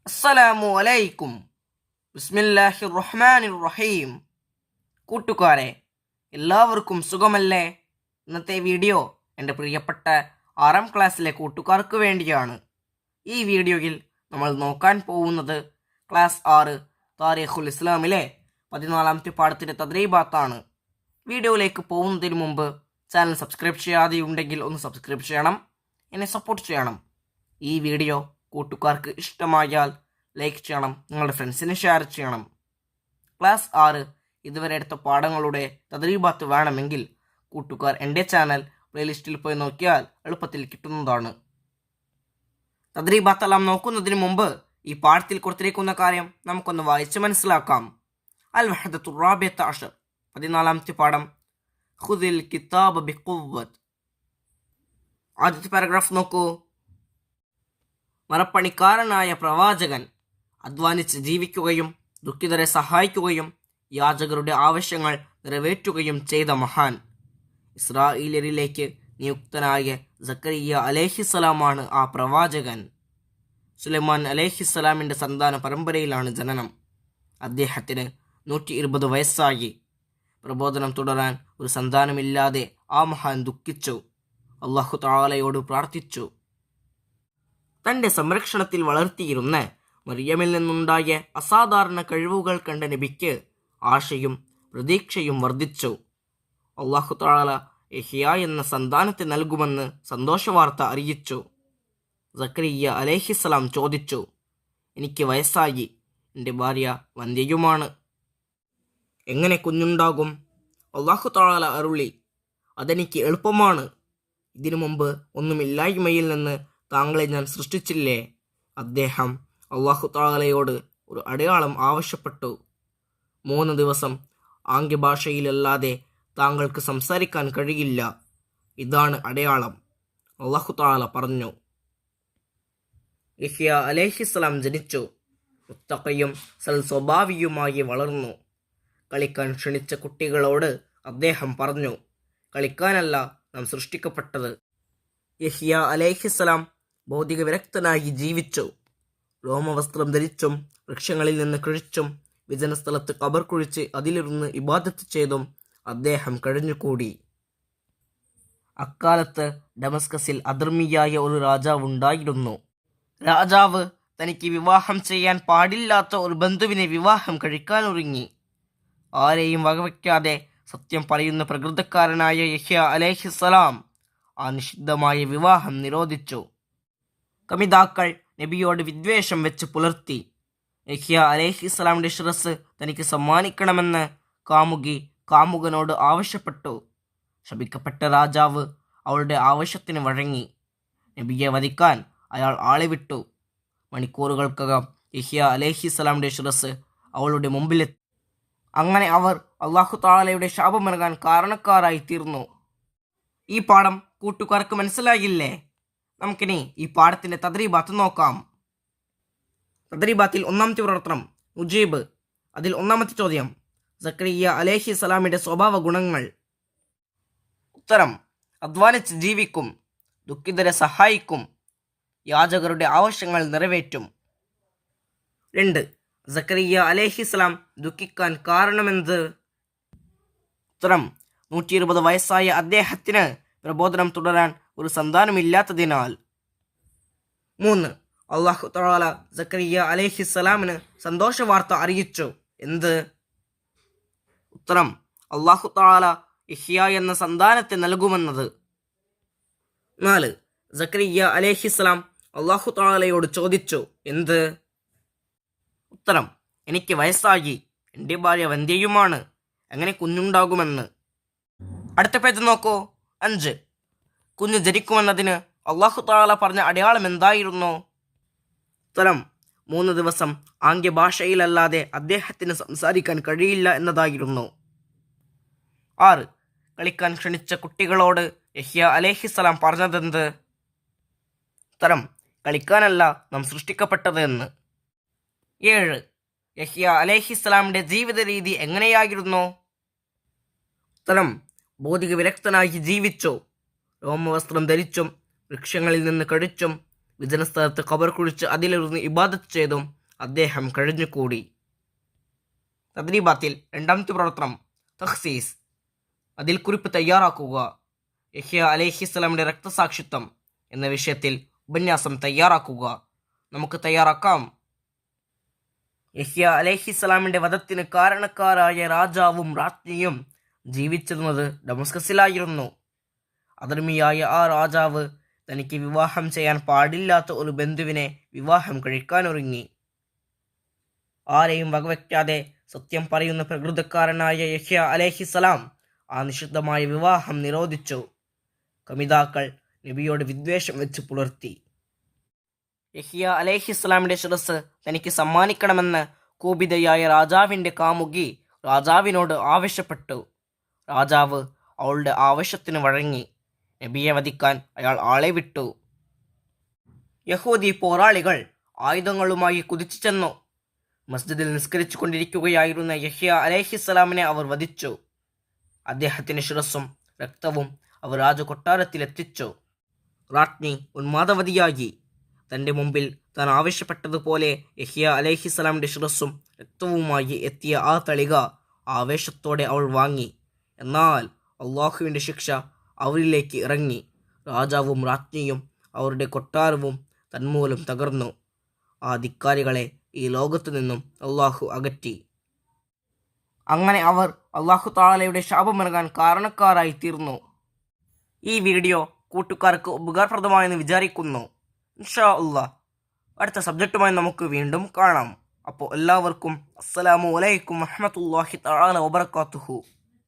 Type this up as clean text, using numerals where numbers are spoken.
അസ്സലാമു അലൈക്കും. ബിസ്മില്ലാഹിർ റഹ്മാനിർ റഹീം. കൂട്ടുകാരെ, എല്ലാവർക്കും സുഖമല്ലേ? ഇന്നത്തെ വീഡിയോ എൻ്റെ പ്രിയപ്പെട്ട 6ാം ക്ലാസ്സിലെ കൂട്ടുകാർക്ക് വേണ്ടിയാണ്. ഈ വീഡിയോയിൽ നമ്മൾ നോക്കാൻ പോകുന്നത് ക്ലാസ് 6 താരീഖുൽ ഇസ്ലാമിലെ 14ാമത്തെ പാഠത്തിൻ്റെ തദ്രീബാത്താണ്. വീഡിയോയിലേക്ക് പോകുന്നതിന് മുമ്പ് ചാനൽ സബ്സ്ക്രൈബ് ചെയ്യാതെയുണ്ടെങ്കിൽ ഒന്ന് സബ്സ്ക്രൈബ് ചെയ്യണം, എന്നെ സപ്പോർട്ട് ചെയ്യണം. ഈ വീഡിയോ കൂട്ടുകാർക്ക് ഇഷ്ടമായാൽ ലൈക്ക് ചെയ്യണം, നിങ്ങളുടെ ഫ്രണ്ട്സിന് ഷെയർ ചെയ്യണം. ക്ലാസ് 6 ഇതുവരെ എടുത്ത പാഠങ്ങളുടെ തദ്രീബാത്ത് വേണമെങ്കിൽ കൂട്ടുകാർ എൻ്റെ ചാനൽ പ്ലേലിസ്റ്റിൽ പോയി നോക്കിയാൽ എളുപ്പത്തിൽ കിട്ടുന്നതാണ്. തദ്രീബാത്തെല്ലാം നോക്കുന്നതിന് മുമ്പ് ഈ പാഠത്തിൽ കൊടുത്തിരിക്കുന്ന കാര്യം നമുക്കൊന്ന് വായിച്ച് മനസ്സിലാക്കാം. അൽ വഹദത്തു റാബിഅത്ത അഷർ, 14ാമത്തെ പാഠം. ഖുദിൽ കിതാബ ബിഖുവ്വത്ത്. ആദ്യത്തെ പാരഗ്രാഫ് നോക്കൂ. മരപ്പണിക്കാരനായ പ്രവാചകൻ അധ്വാനിച്ച് ജീവിക്കുകയും ദുഃഖിതരെ സഹായിക്കുകയും യാചകരുടെ ആവശ്യങ്ങൾ നിറവേറ്റുകയും ചെയ്ത മഹാൻ. ഇസ്രായേലിലേക്ക് നിയുക്തനായ സക്കരിയ അലൈഹിസ്സലാമാണ് ആ പ്രവാചകൻ. സുലൈമാൻ അലൈഹിസ്സലാമിൻ്റെ സന്താന പരമ്പരയിലാണ് ജനനം. അദ്ദേഹത്തിന് 120 വയസ്സായി. പ്രബോധനം തുടരാൻ ഒരു സന്താനമില്ലാതെ ആ മഹാൻ ദുഃഖിച്ചു. അല്ലാഹു തആലയോട് പ്രാർത്ഥിച്ചു. തൻ്റെ സംരക്ഷണത്തിൽ വളർത്തിയിരുന്ന മറിയമിൽ നിന്നുണ്ടായ അസാധാരണ കഴിവുകൾ കണ്ട നബിക്ക് ആശയും പ്രതീക്ഷയും വർദ്ധിച്ചു. അല്ലാഹു തആല യഹ്യ എന്ന സന്താനത്തെ നൽകുമെന്ന് സന്തോഷവാർത്ത അറിയിച്ചു. സക്കരിയ അലൈഹിസ്സലാം ചോദിച്ചു, എനിക്ക് വയസ്സായി, എൻ്റെ ഭാര്യ വന്ധ്യയുമാണ്, എങ്ങനെ കുഞ്ഞുണ്ടാകും? അല്ലാഹു തആല അരുളി, അതെനിക്ക് എളുപ്പമാണ്. ഇതിനു മുമ്പ് ഒന്നുമില്ലായ്മയിൽ നിന്ന് താങ്കളെ ഞാൻ സൃഷ്ടിച്ചില്ലേ? അദ്ദേഹം അല്ലാഹു തആലയോട് ഒരു അടയാളം ആവശ്യപ്പെട്ടു. 3 ദിവസം ആംഗ്യഭാഷയിലല്ലാതെ താങ്കൾക്ക് സംസാരിക്കാൻ കഴിയില്ല. ഇതാണ് അടയാളം. അല്ലാഹു തആല പറഞ്ഞു. യഹ്യ അലൈഹിസ്സലാം ജനിച്ചു. മുത്തഖിയും സൽസ്വഭാവിയുമായി വളർന്നു. കളിക്കാൻ ക്ഷണിച്ച കുട്ടികളോട് അദ്ദേഹം പറഞ്ഞു, കളിക്കാനല്ല നാം സൃഷ്ടിക്കപ്പെട്ടത്. യഹ്യ അലൈഹിസ്സലാം ഭൗതിക വിരക്തനായി ജീവിച്ചു. രോമവസ്ത്രം ധരിച്ചും വൃക്ഷങ്ങളിൽ നിന്ന് കഴിച്ചും വിജനസ്ഥലത്ത് ഖബർ കുഴിച്ച് അതിലിരുന്ന് ഇബാദത്ത് ചെയ്തും അദ്ദേഹം കഴിഞ്ഞുകൂടി. അക്കാലത്ത് ഡമസ്കസിൽ അധർമ്മിയായ ഒരു രാജാവുണ്ടായിരുന്നു. രാജാവ് തനിക്ക് വിവാഹം ചെയ്യാൻ പാടില്ലാത്ത ഒരു ബന്ധുവിനെ വിവാഹം കഴിക്കാനൊരുങ്ങി. ആരെയും വകവയ്ക്കാതെ സത്യം പറയുന്ന പ്രകൃതക്കാരനായ യഹ്യ അലൈഹിസ്സലാം ആ നിഷിദ്ധമായ വിവാഹം നിരോധിച്ചു. കമിതാക്കൾ നബിയോട് വിദ്വേഷം വെച്ച് പുലർത്തി. യഹ്യ അലൈഹിസ്സലാമിൻ്റെ ശിരസ് തനിക്ക് സമ്മാനിക്കണമെന്ന് കാമുകനോട് ആവശ്യപ്പെട്ടു. ശപിക്കപ്പെട്ട രാജാവ് അവളുടെ ആവശ്യത്തിന് വഴങ്ങി. നബിയെ വധിക്കാൻ അയാൾ ആളെ വിട്ടു. മണിക്കൂറുകൾക്കകം യഹ്യ അലൈഹിസ്സലാമിൻ്റെ ശിരസ് അവളുടെ മുമ്പിലെത്തി. അങ്ങനെ അവർ അല്ലാഹു തആലയുടെ ശാപമേൽക്കാൻ കാരണക്കാരായി തീർന്നു. ഈ പാഠം കൂട്ടുകാർക്ക് മനസ്സിലായില്ലേ? നമുക്കിനി ഈ പാഠത്തിൻ്റെ തദ്രീബാത്ത് നോക്കാം. തദ്രീബാത്തിൽ 1ാമത്തെ പ്രവർത്തനം മുജീബ്. അതിൽ 1ാമത്തെ ചോദ്യം, സക്കരിയ അലൈഹിസ്സലാമിൻ്റെ സ്വഭാവ ഗുണങ്ങൾ. ഉത്തരം: അധ്വാനിച്ച് ജീവിക്കും, ദുഃഖിതരെ സഹായിക്കും, യാചകരുടെ ആവശ്യങ്ങൾ നിറവേറ്റും. 2. സക്കരിയ അലൈഹിസ്സലാം ദുഃഖിക്കാൻ കാരണമെന്ത്? ഉത്തരം: 120 വയസ്സായ അദ്ദേഹത്തിന് പ്രബോധനം തുടരാൻ ഒരു സന്താനമില്ലാത്തതിനാൽ. 3. അല്ലാഹു തആല സക്കരിയ അലൈഹിസ്സലാമിന് സന്തോഷവാർത്ത അറിയിച്ചു. എന്ത്? ഉത്തരം: അല്ലാഹു തആല യഹ്യ എന്ന സന്താനത്തെ നൽകുമെന്നത്. 4. സക്കരിയ അലൈഹിസ്സലാം അല്ലാഹു തആലയോട് ചോദിച്ചു. എന്ത്? ഉത്തരം: എനിക്ക് വയസ്സായി, എൻ്റെ ഭാര്യ വന്ധ്യയുമാണ്, എങ്ങനെ കുഞ്ഞുണ്ടാകുമെന്ന്. അടുത്ത പേജ് നോക്കൂ. 5. കുഞ്ഞ് ജനിക്കുമെന്നതിന് അല്ലാഹു തആല പറഞ്ഞ അടയാളം എന്തായിരുന്നു? ഉത്തരം: 3 ദിവസം ആംഗ്യഭാഷയിലല്ലാതെ അദ്ദേഹത്തിന് സംസാരിക്കാൻ കഴിയില്ല എന്നതായിരുന്നു. 6. കളിക്കാൻ ക്ഷണിച്ച കുട്ടികളോട് യഹ്യ അലൈഹിസ്സലാം പറഞ്ഞതെന്ത്? ഉത്തരം: കളിക്കാനല്ല നാം സൃഷ്ടിക്കപ്പെട്ടത് എന്ന്. 7. യഹ്യ അലൈഹിസ്സലാമിൻ്റെ ജീവിത രീതി എങ്ങനെയായിരുന്നു? ഉത്തരം: ഭൗതിക വിരക്തനായി ജീവിച്ചു. രോമവസ്ത്രം ധരിച്ചും വൃക്ഷങ്ങളിൽ നിന്ന് കഴിച്ചും വിജനസ്ഥലത്ത് ഖബർ കുഴിച്ച് അതിലിരുന്ന് ഇബാദത്ത് ചെയ്തും അദ്ദേഹം കഴിഞ്ഞുകൂടി. തദ്രീബാത്തിൽ രണ്ടാമത്തെ പ്രവർത്തനം തഖ്സീസ്, അതിൽ കുറിപ്പ് തയ്യാറാക്കുക. യഹ്യ അലൈഹിസ്സലാമിൻ്റെ രക്തസാക്ഷിത്വം എന്ന വിഷയത്തിൽ ഉപന്യാസം തയ്യാറാക്കുക. നമുക്ക് തയ്യാറാക്കാം. യഹ്യ അലൈഹിസ്സലാമിൻ്റെ വധത്തിന് കാരണക്കാരായ രാജാവും രാജ്ഞിയും ജീവിച്ചിരുന്നത് ഡമസ്കസിലായിരുന്നു. അധർമ്മിയായ ആ രാജാവ് തനിക്ക് വിവാഹം ചെയ്യാൻ പാടില്ലാത്ത ഒരു ബന്ധുവിനെ വിവാഹം കഴിക്കാനൊരുങ്ങി. ആരെയും വകവയ്ക്കാതെ സത്യം പറയുന്ന പ്രകൃതക്കാരനായ യഹ്യ അലൈഹിസ്സലാം ആ നിഷിദ്ധമായ വിവാഹം നിരോധിച്ചു. കമിതാക്കൾ നബിയോട് വിദ്വേഷം വെച്ച് പുലർത്തി. യഹ്യ അലൈഹിസ്സലാമിൻ്റെ ശിരസ് തനിക്ക് സമ്മാനിക്കണമെന്ന് കോപിതയായ രാജാവിൻ്റെ കാമുകി രാജാവിനോട് ആവശ്യപ്പെട്ടു. രാജാവ് അവളുടെ ആവശ്യത്തിന് വഴങ്ങി. നബിയെ വധിക്കാൻ അയാൾ ആളെ വിട്ടു. യഹൂദി പോരാളികൾ ആയുധങ്ങളുമായി കുതിച്ചു ചെന്നു. മസ്ജിദിൽ നിസ്കരിച്ചു കൊണ്ടിരിക്കുകയായിരുന്ന യഹ്യ അലൈഹിസ്സലാമിനെ അവർ വധിച്ചു. അദ്ദേഹത്തിൻ്റെ ശിരസ്സും രക്തവും അവർ രാജകൊട്ടാരത്തിലെത്തിച്ചു. രാജ്ഞി ഉന്മാദവതിയായി. തൻ്റെ മുമ്പിൽ താൻ ആവശ്യപ്പെട്ടതുപോലെ യഹ്യ അലൈഹിസ്സലാമിൻ്റെ ശിരസ്സും രക്തവുമായി എത്തിയ ആ തളിക ആവേശത്തോടെ അവൾ വാങ്ങി. എന്നാൽ അള്ളാഹുവിൻ്റെ ശിക്ഷ അവരിലേക്ക് ഇറങ്ങി. രാജാവും രാജ്ഞിയും അവരുടെ കൊട്ടാരവും തന്മൂലം തകർന്നു. ആ ധിക്കാരികളെ ഈ ലോകത്തു നിന്നും അള്ളാഹു അകറ്റി. അങ്ങനെ അവർ അള്ളാഹു തആലയുടെ ശാപമിറങ്ങാൻ കാരണക്കാരായി തീർന്നു. ഈ വീഡിയോ കൂട്ടുകാർക്ക് ഉപകാരപ്രദമായെന്ന് വിചാരിക്കുന്നു. ഇൻഷാ അല്ലാഹ് അടുത്ത സബ്ജക്റ്റുമായി നമുക്ക് വീണ്ടും കാണാം. അപ്പോൾ എല്ലാവർക്കും അസ്സലാമു അലൈക്കും വറഹ്മത്തുള്ളാഹി തആല വബറകാതുഹു.